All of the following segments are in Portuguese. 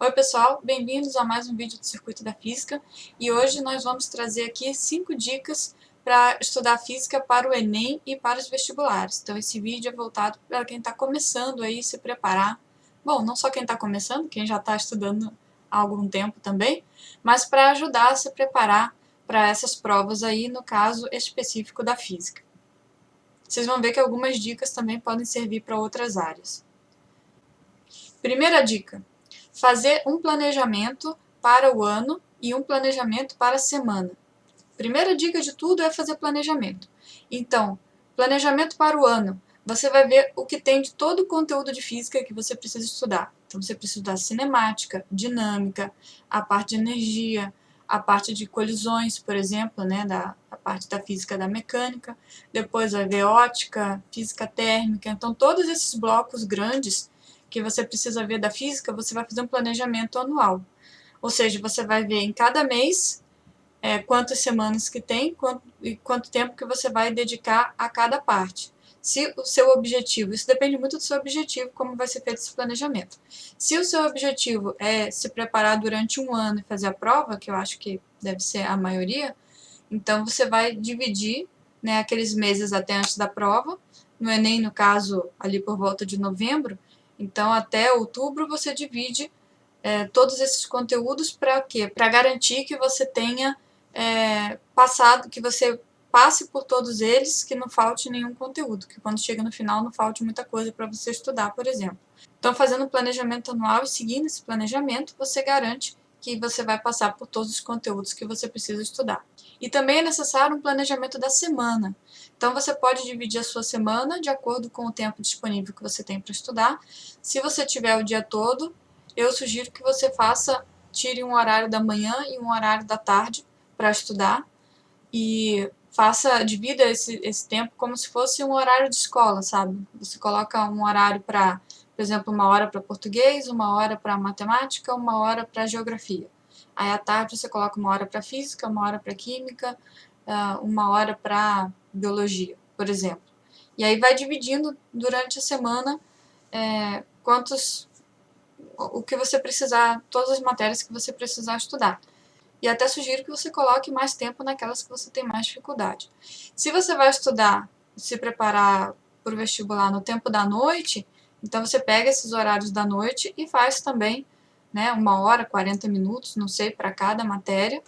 Oi pessoal, bem-vindos a mais um vídeo do Circuito da Física e hoje nós vamos trazer aqui 5 dicas para estudar Física para o Enem e para os vestibulares. Então esse vídeo é voltado para quem está começando aí se preparar. Bom, não só quem está começando, quem já está estudando há algum tempo também, mas para ajudar a se preparar para essas provas aí, no caso específico da Física. Vocês vão ver que algumas dicas também podem servir para outras áreas. Primeira dica: fazer um planejamento para o ano e um planejamento para a semana. Primeira dica de tudo é fazer planejamento. Então, planejamento para o ano. Você vai ver o que tem de todo o conteúdo de física que você precisa estudar. Então, você precisa estudar cinemática, dinâmica, a parte de energia, a parte de colisões, por exemplo, né, a parte da física da mecânica. Depois vai ver ótica, física térmica. Então, todos esses blocos grandes que você precisa ver da física, você vai fazer um planejamento anual. Ou seja, você vai ver em cada mês quantas semanas que tem e quanto tempo que você vai dedicar a cada parte. Se o seu objetivo, isso depende muito do seu objetivo, como vai ser feito esse planejamento. Se o seu objetivo é se preparar durante um ano e fazer a prova, que eu acho que deve ser a maioria, então você vai dividir, né, aqueles meses até antes da prova, no Enem, no caso, ali por volta de novembro, então até outubro você divide todos esses conteúdos para quê? Para garantir que você tenha passado, que você passe por todos eles, que não falte nenhum conteúdo, que quando chega no final não falte muita coisa para você estudar, por exemplo. Então, fazendo um planejamento anual e seguindo esse planejamento, você garante que você vai passar por todos os conteúdos que você precisa estudar. E também é necessário um planejamento da semana. Então, você pode dividir a sua semana de acordo com o tempo disponível que você tem para estudar. Se você tiver o dia todo, eu sugiro que você tire um horário da manhã e um horário da tarde para estudar e divida esse tempo como se fosse um horário de escola, sabe? Você coloca um horário para, por exemplo, uma hora para português, uma hora para matemática, uma hora para geografia. Aí à tarde você coloca uma hora para física, uma hora para química, uma hora para biologia, por exemplo. E aí vai dividindo durante a semana o que você precisar, todas as matérias que você precisar estudar. E até sugiro que você coloque mais tempo naquelas que você tem mais dificuldade. Se você vai estudar, se preparar para o vestibular no tempo da noite, então você pega esses horários da noite e faz também, né, 1 hora, 40 minutos, não sei, para cada matéria,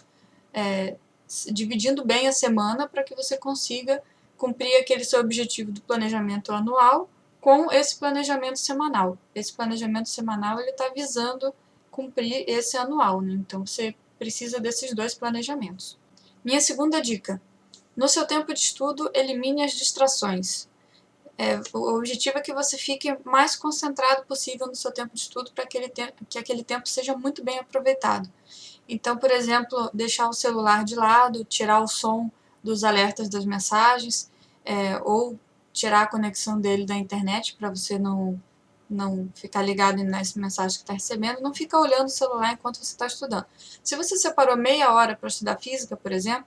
dividindo bem a semana para que você consiga cumprir aquele seu objetivo do planejamento anual com esse planejamento semanal. Esse planejamento semanal ele está visando cumprir esse anual, né? Então você precisa desses dois planejamentos. Minha segunda dica: no seu tempo de estudo, elimine as distrações. O objetivo é que você fique mais concentrado possível no seu tempo de estudo para que aquele tempo seja muito bem aproveitado. Então, por exemplo, deixar o celular de lado, tirar o som dos alertas das mensagens, ou tirar a conexão dele da internet para você não ficar ligado nas mensagens que está recebendo, não fica olhando o celular enquanto você está estudando. Se você separou meia hora para estudar física, por exemplo,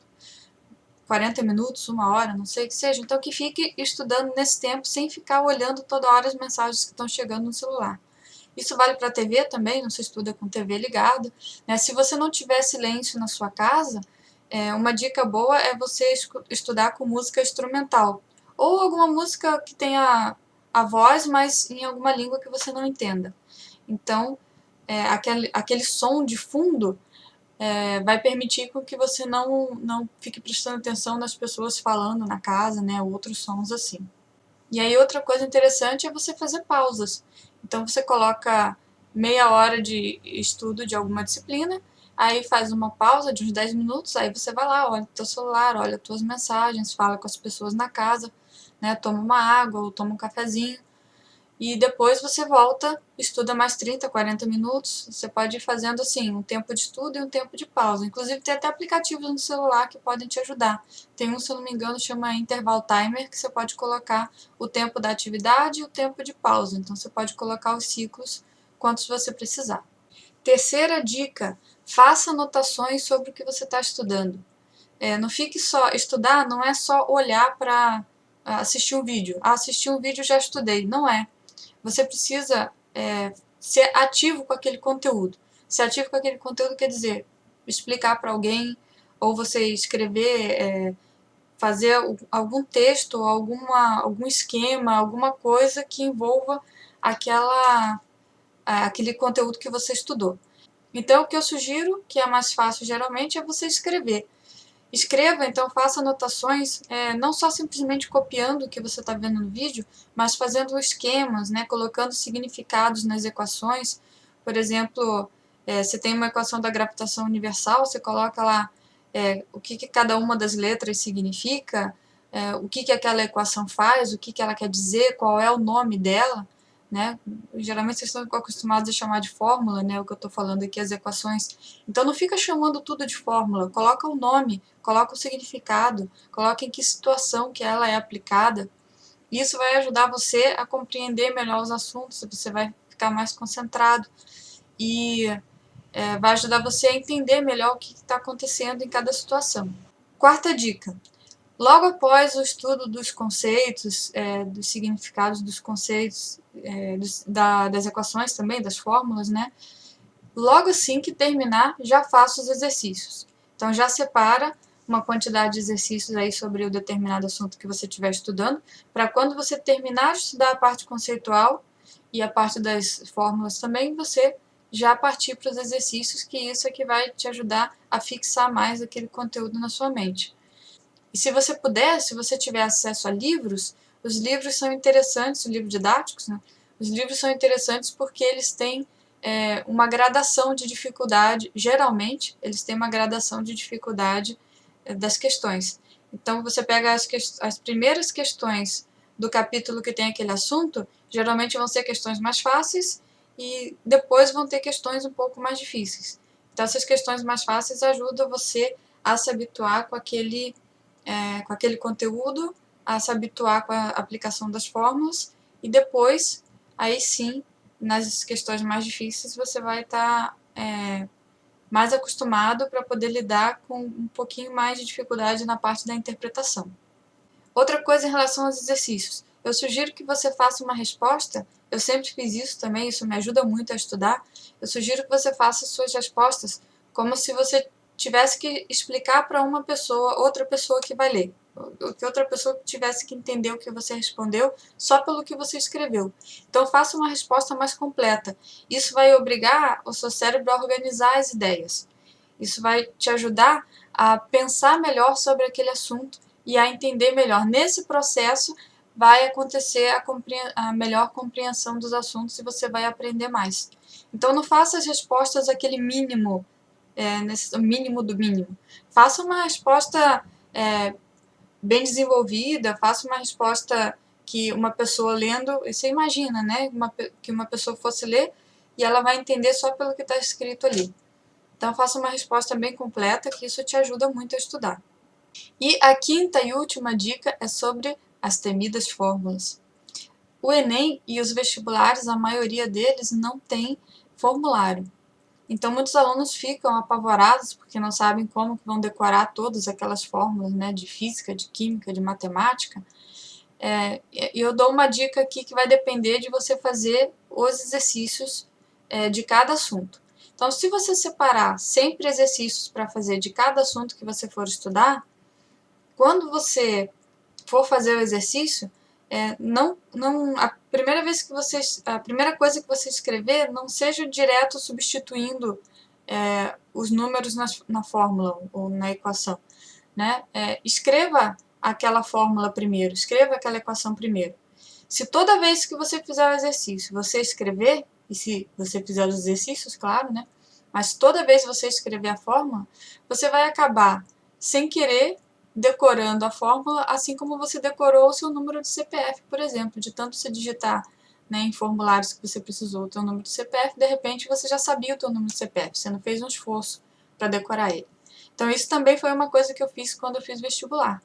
40 minutos, 1 hora, não sei o que seja, então que fique estudando nesse tempo sem ficar olhando toda hora as mensagens que estão chegando no celular. Isso vale para a TV também, não se estuda com TV ligada, né? Se você não tiver silêncio na sua casa, uma dica boa é você estudar com música instrumental, ou alguma música que tenha a voz, mas em alguma língua que você não entenda. Então, aquele som de fundo vai permitir com que você não fique prestando atenção nas pessoas falando na casa, né, outros sons assim. E aí outra coisa interessante é você fazer pausas. Então você coloca meia hora de estudo de alguma disciplina, aí faz uma pausa de uns 10 minutos, aí você vai lá, olha o teu celular, olha as tuas mensagens, fala com as pessoas na casa, né, toma uma água ou toma um cafezinho, e depois você volta, estuda mais 30, 40 minutos. Você pode ir fazendo assim, um tempo de estudo e um tempo de pausa. Inclusive tem até aplicativos no celular que podem te ajudar. Tem um, se eu não me engano, chama Interval Timer, que você pode colocar o tempo da atividade e o tempo de pausa. Então você pode colocar os ciclos quantos você precisar. Terceira dica: faça anotações sobre o que você está estudando. Não fique só, estudar não é só olhar para assistir um vídeo. Assistir um vídeo já estudei. Não é. Você precisa ser ativo com aquele conteúdo. Ser ativo com aquele conteúdo quer dizer explicar para alguém, ou você escrever, fazer algum texto, algum esquema, alguma coisa que envolva aquele conteúdo que você estudou. Então, o que eu sugiro, que é mais fácil geralmente, é você escrever. Escreva, então faça anotações, não só simplesmente copiando o que você está vendo no vídeo, mas fazendo esquemas, né, colocando significados nas equações. Por exemplo, você tem uma equação da gravitação universal, você coloca lá o que cada uma das letras significa, o que aquela equação faz, o que ela quer dizer, qual é o nome dela, né? Geralmente vocês estão acostumados a chamar de fórmula, né? O que eu estou falando aqui, as equações. Então não fica chamando tudo de fórmula, coloca o nome, coloca o significado, coloca em que situação que ela é aplicada. Isso vai ajudar você a compreender melhor os assuntos, você vai ficar mais concentrado e vai ajudar você a entender melhor o que está acontecendo em cada situação. Quarta dica. Logo após o estudo dos conceitos, dos significados dos conceitos, das equações também, das fórmulas, né? Logo assim que terminar, já faça os exercícios. Então, já separa uma quantidade de exercícios aí sobre o determinado assunto que você estiver estudando, para quando você terminar de estudar a parte conceitual e a parte das fórmulas também, você já partir para os exercícios, que isso é que vai te ajudar a fixar mais aquele conteúdo na sua mente. E se você puder, se você tiver acesso a livros, os livros são interessantes, os livros didáticos, né? Os livros são interessantes porque eles têm uma gradação de dificuldade, geralmente eles têm uma gradação de dificuldade das questões. Então você pega as primeiras questões do capítulo que tem aquele assunto, geralmente vão ser questões mais fáceis e depois vão ter questões um pouco mais difíceis. Então essas questões mais fáceis ajudam você a se habituar com aquele conteúdo, a se habituar com a aplicação das fórmulas e depois, aí sim, nas questões mais difíceis, você vai estar mais acostumado para poder lidar com um pouquinho mais de dificuldade na parte da interpretação. Outra coisa em relação aos exercícios. Eu sugiro que você faça uma resposta, eu sempre fiz isso também, isso me ajuda muito a estudar, eu sugiro que você faça suas respostas como se você tivesse que explicar para uma pessoa, outra pessoa que vai ler. Que outra pessoa tivesse que entender o que você respondeu só pelo que você escreveu. Então faça uma resposta mais completa. Isso vai obrigar o seu cérebro a organizar as ideias. Isso vai te ajudar a pensar melhor sobre aquele assunto e a entender melhor. Nesse processo vai acontecer a melhor compreensão dos assuntos e você vai aprender mais. Então não faça as respostas aquele mínimo, o mínimo do mínimo. Faça uma resposta bem desenvolvida, faça uma resposta que uma pessoa lendo, você imagina, né, que uma pessoa fosse ler e ela vai entender só pelo que está escrito ali. Então faça uma resposta bem completa, que isso te ajuda muito a estudar. E a quinta e última dica é sobre as temidas fórmulas. O Enem e os vestibulares, a maioria deles não tem formulário. Então muitos alunos ficam apavorados porque não sabem como vão decorar todas aquelas fórmulas, né, de física, de química, de matemática. E eu dou uma dica aqui que vai depender de você fazer os exercícios de cada assunto. Então, se você separar sempre exercícios para fazer de cada assunto que você for estudar, quando você for fazer o exercício, a primeira coisa que você escrever não seja direto substituindo os números na fórmula ou na equação, né? Escreva aquela fórmula primeiro, escreva aquela equação primeiro. Se toda vez que você fizer o exercício você escrever, e se você fizer os exercícios, claro, né? Mas toda vez que você escrever a fórmula, você vai acabar, sem querer, decorando a fórmula, assim como você decorou o seu número de CPF, por exemplo, de tanto você digitar, né, em formulários que você precisou o seu número de CPF, de repente você já sabia o seu número de CPF, você não fez um esforço para decorar ele. Então isso também foi uma coisa que eu fiz quando eu fiz vestibular.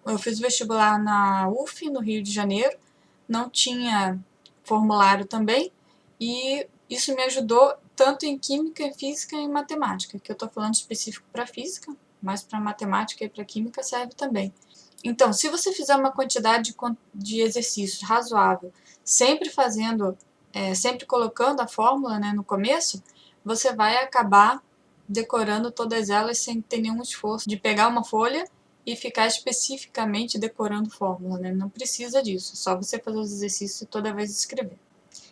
Eu fiz vestibular na UF, no Rio de Janeiro, não tinha formulário também, e isso me ajudou tanto em química, em física e em matemática, que eu estou falando específico para física, mas para matemática e para química serve também. Então, se você fizer uma quantidade de exercícios razoável, sempre colocando a fórmula, né, no começo, você vai acabar decorando todas elas sem ter nenhum esforço de pegar uma folha e ficar especificamente decorando fórmula, né? Não precisa disso, é só você fazer os exercícios e toda vez escrever.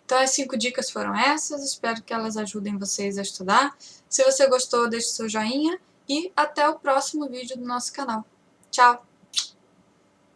Então as 5 dicas foram essas, espero que elas ajudem vocês a estudar. Se você gostou, deixe seu joinha e até o próximo vídeo do nosso canal. Tchau!